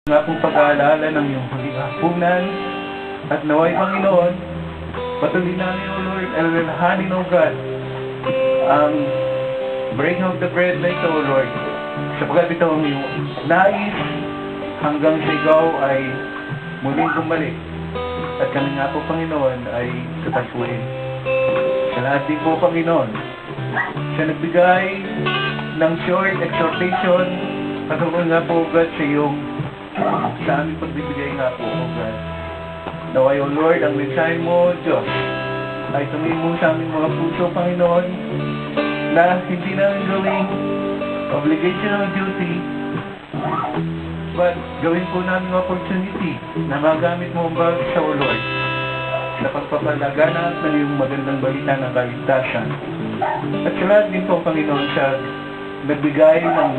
nga pong pag-aalala ng iyong pagkakapunan at naway Panginoon, patuloy namin, O Lord, alalahanin, O God, ang breaking of the bread na ito, O Lord, sapagkat ito ang iyong nais hanggang sa ikaw ay muling bumalik at kami nga po, Panginoon, ay tatagpuin. Sa lahat din po, Panginoon, siya nagbigay ng short exhortation patungkol nga po, God, sa iyong sa aming pagbibigay nga po, O God. Naway, O Lord, ang mensahe mo, Diyos, ay tumimo sa aming mga puso, Panginoon, na hindi namin gawing obligation or duty, but gawin po namin opportunity na magamit mo ang bawat sa O Lord sa pagpapalaganap ng iyong magandang balita ng kaligtasan. At sa lahat din po, Panginoon, siya nagbigay ng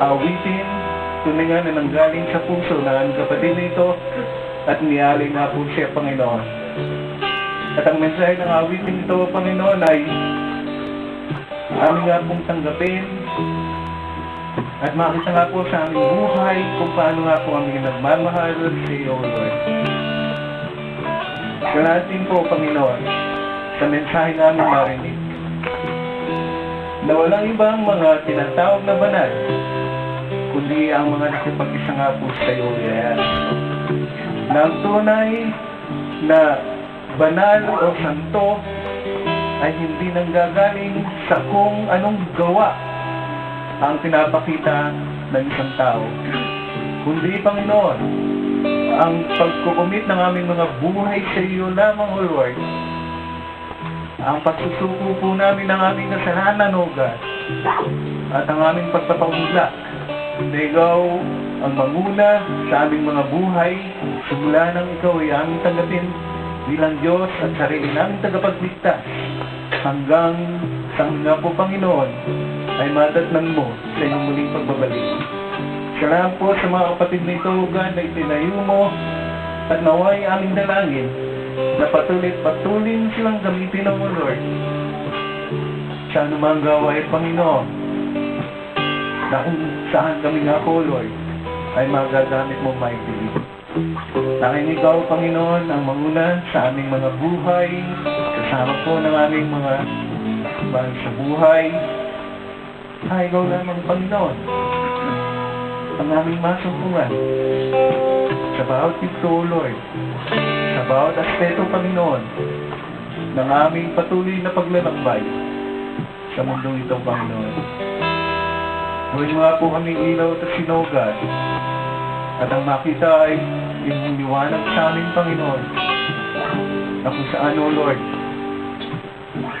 awitin, tunay nga na nanggaling sa puso ng aming kapatid nito at nialay nga po siya, Panginoon. At ang mensahe ng awitin nito, Panginoon, ay aming nga pong tanggapin at makita nga po sa aming buhay kung paano nga po aming nagmamahal sa iyo, Lord. Sa lahat din po, Panginoon, sa mensahe namin marinig, na walang ibang mga tinatawag na banal, kundi ang mga nakipag-isa nga po sa iyo, Lord. Na ang tunay na banal o santo ay hindi nanggagaling sa kung anong gawa ang pinapakita ng isang tao, kundi, Panginoon, ang pagkukumit ng aming mga buhay sa iyo lamang, O Lord, ang pagsusuko po namin ng aming kasalanan, O God, at ang aming pagpapahula na ikaw ang manguna sa aming mga buhay simula nang ikaw ay aming tanggapin bilang Diyos at sarili naming tagapagligtas hanggang sa nga po, Panginoon, ay madatnan mo sa iyong muling pagbabalik. Salamat po sa mga kapatid nito, O God, na itinayo mo at naway aming dalangin na patuloy silang gamitin ng O Lord sa anumang gawain, Panginoon, na kung saan kami nga po, Lord, ay magagamit mo maigili. Tanging ikaw, Panginoon, ang manguna sa aming mga buhay, kasama po ng aming mga mahal sa buhay, ay ikaw lamang, Panginoon, ang aming masumpungan sa bawat ito, O Lord, sa bawat aspeto, Panginoon, ng aming patuloy na paglalakbay sa mundong ito, Panginoon. Huwag mga po kaming ilaw at sinugad, at ang makita ay yung liwanag sa amin, Panginoon, na kung saan, O Lord,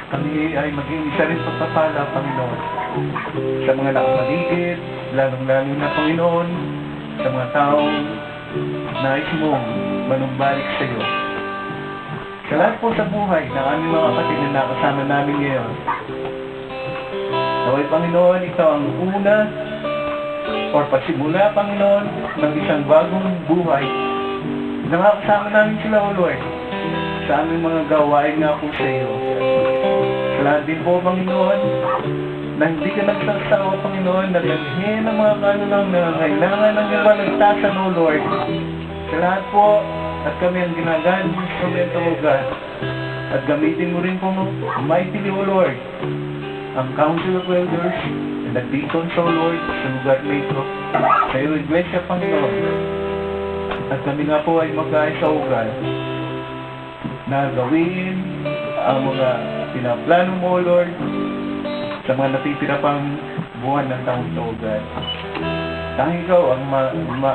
kami ay maging isa rin pagpapala, Panginoon, sa mga nakapaligid, lalong-lalo na, Panginoon, sa mga taong nais mong manumbalik sa iyo. Sa lahat po sa buhay ng aming mga kapatid na nakasama namin ngayon, naway, Panginoon, ito ang una or pasimula, Panginoon, ng isang bagong buhay. Nakakasama namin sila, O Lord, sa aming mga gawain nga po sa iyo. Sa lahat din po, Panginoon, na hindi ka nagsasawa, Panginoon, na lalhin ang mga kanulang na kailangan ng iyong kaligtasan, O Lord. Sa lahat po, at kami ang ginagamit ng instrumento, O God, at gamitin mo rin po mightily, O Lord, ang Council of Elders and the Deacons, O Lord, sa lugar na ito, sa iyo, Iglesia, Panginoon. At kami nga po ay mag-aisa, O God, na gawin ang mga pinaplano mo, O Lord, sa mga natitira pang buwan ng taong ito, O God. Tanging ikaw ang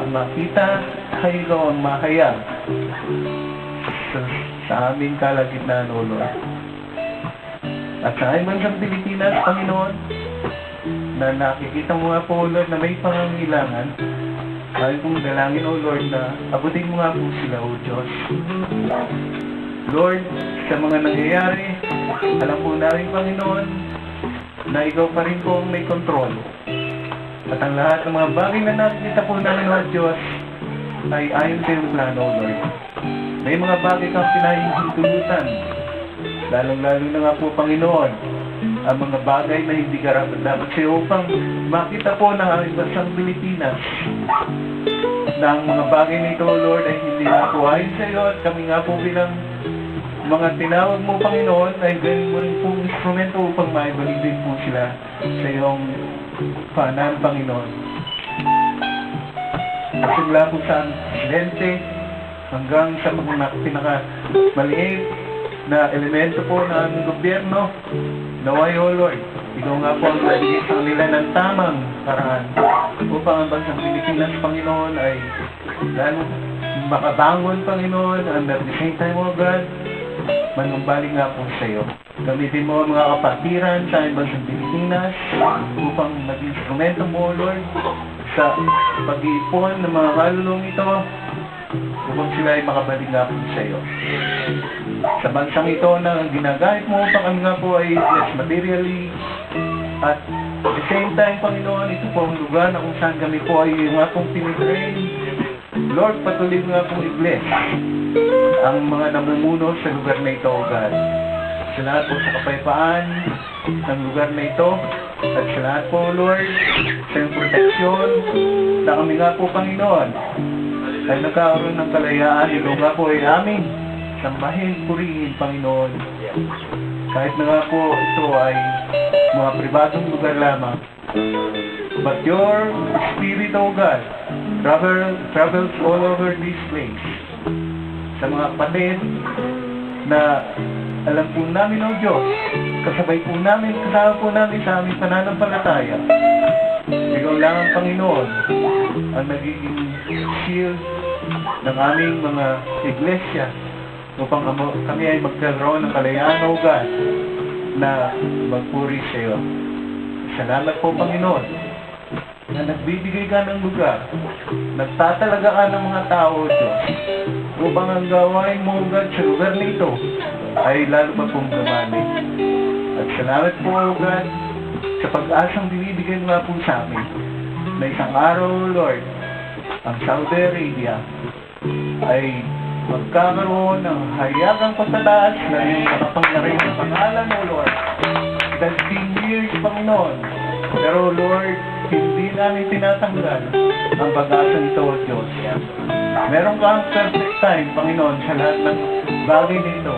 makita, ay ikaw ang mahayag sa aming kalagitnaan, O Lord. At sa aming bansang Pilipinas, Panginoon, na nakikita mo nga po, O Lord, na may pangangailangan, ay kong dalangin, O Lord, na abutin mo nga po sila, O Diyos. Lord, sa mga nangyayari, alam po namin, Panginoon, na ikaw pa rin po ang may kontrol. At ang lahat ng mga bagay na nakikita po namin, O Diyos, ay ayon sa iyong plano, O Lord. May mga bagay kang pinahihintulutan, lalong-lalo na nga po, Panginoon, ang mga bagay na hindi karapat dapat sa iyo upang makita po ng aming bansang Pilipinas na ang mga bagay nito, Lord, ay hindi na po ayon sa iyo at kami nga po bilang mga tinawag mo, Panginoon, ay gawin mo rin pong instrumento upang maibalik din po sila sa iyong paanan, Panginoon. Simula po sa presidente hanggang sa mga pinakamaliit na elemento po ng gobyerno, naway, O Lord, ikaw nga po ang nabigay sa kanila ng tamang paraan upang ang bansang Pilipinas, Panginoon, ay lalo makabangon, Panginoon, and at the same time, O God, manumbalik nga po sa iyo. Gamitin mo ang mga kapatiran sa aming bansang Pilipinas upang maging instrumento mo, Lord, sa pag-iipon ng mga kalulong ito upang sila ay makabalik nga po sa iyo. Sa bansang ito na ginagamit mo upang kami nga po ay blessed materially at at the same time, Panginoon, ito po ang lugar na kung saan kami po ay yung atong pinitrain. Lord, patuloy nga pong i-bless ang mga namumuno sa lugar na ito, O God. Sa lahat po sa kapayapaan ng lugar na ito at sa lahat po, Lord, sa iyong proteksyon na kami nga po, Panginoon, ay nagkakaroon ng kalayaan. Ito nga po ay aming sambahin, purihin, Panginoon. Kahit na nga po ito ay mga pribadong lugar lamang. But your Spirit, O God, travels all over this place. Sa mga kapatid na alam po namin, O Diyos, kasabay po namin, kasama po namin sa aming pananampalataya. Ikaw lang ang Panginoon ang nagiging shield ng aming mga iglesia upang kami ay magkaroon ng kalayaan, O God, na magpuri sa iyo. Salamat po, Panginoon, na nagbibigay ka ng lugar, nagtatalaga ka ng mga tao, Diyos, upang ang gawain mo, God, sa lugar na ito ay lalo pa pong gamamit. At salamat po, God, sa pag-asang binibigay mo nga po sa amin na isang araw, Lord, ang Saudi Arabia ay magkakaroon ng hayagang pagtataas na iyong makapangyarihan ng pangalan, O Lord. 13 years, Panginoon. Pero, Lord, hindi namin tinatanggal ang pag-asa nito, O Diyos. Meron kang perfect time, Panginoon, sa lahat ng bagay nito.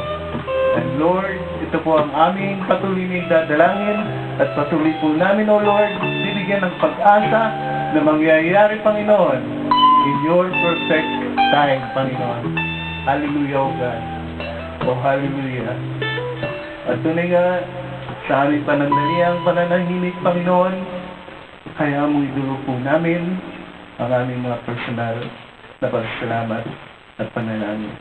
And, Lord, ito po ang aming patuloy na idadalangin at patuloy po namin, O Lord, bibigyan ng pag-asa na mangyayari, Panginoon, in your perfect time, Panginoon. Hallelujah, O God. O hallelujah. At tunay nga, sa aming panandaliang pananahimik, Panginoon, kaya mo idulog po namin ang aming mga personal na pasalamat at panalangin.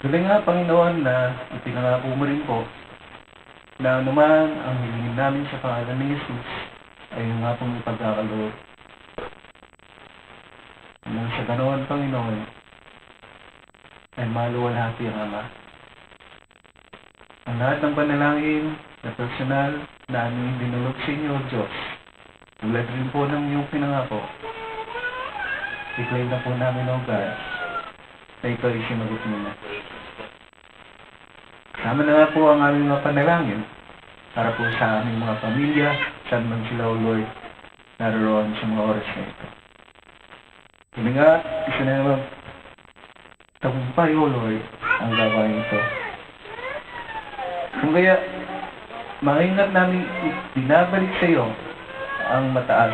Tuloy nga, Panginoon, na ipinangako mo rin po na anuman ang hilingin namin sa pangalan ni Jesus ay yung nga pong ipagkakaloob. Nang sa ganoon, Panginoon, ay maluwalhati ang Ama. Ang lahat ng panalangin na personal na aming dinulog sa inyo, Diyos, tulad rin po ng iyong pinangako, i-claim na po namin, O God, na ito ay sinagot mo na. Kasama na nga po ang aming mga panalangin para po sa aming mga pamilya, saan man sila, O Lord, naroon sa mga oras na ito. Kaya nga, isa na naman tagumpay, O Lord, ang gawain ito. Kung kaya, maingat namin binabalik sa iyo ang mataas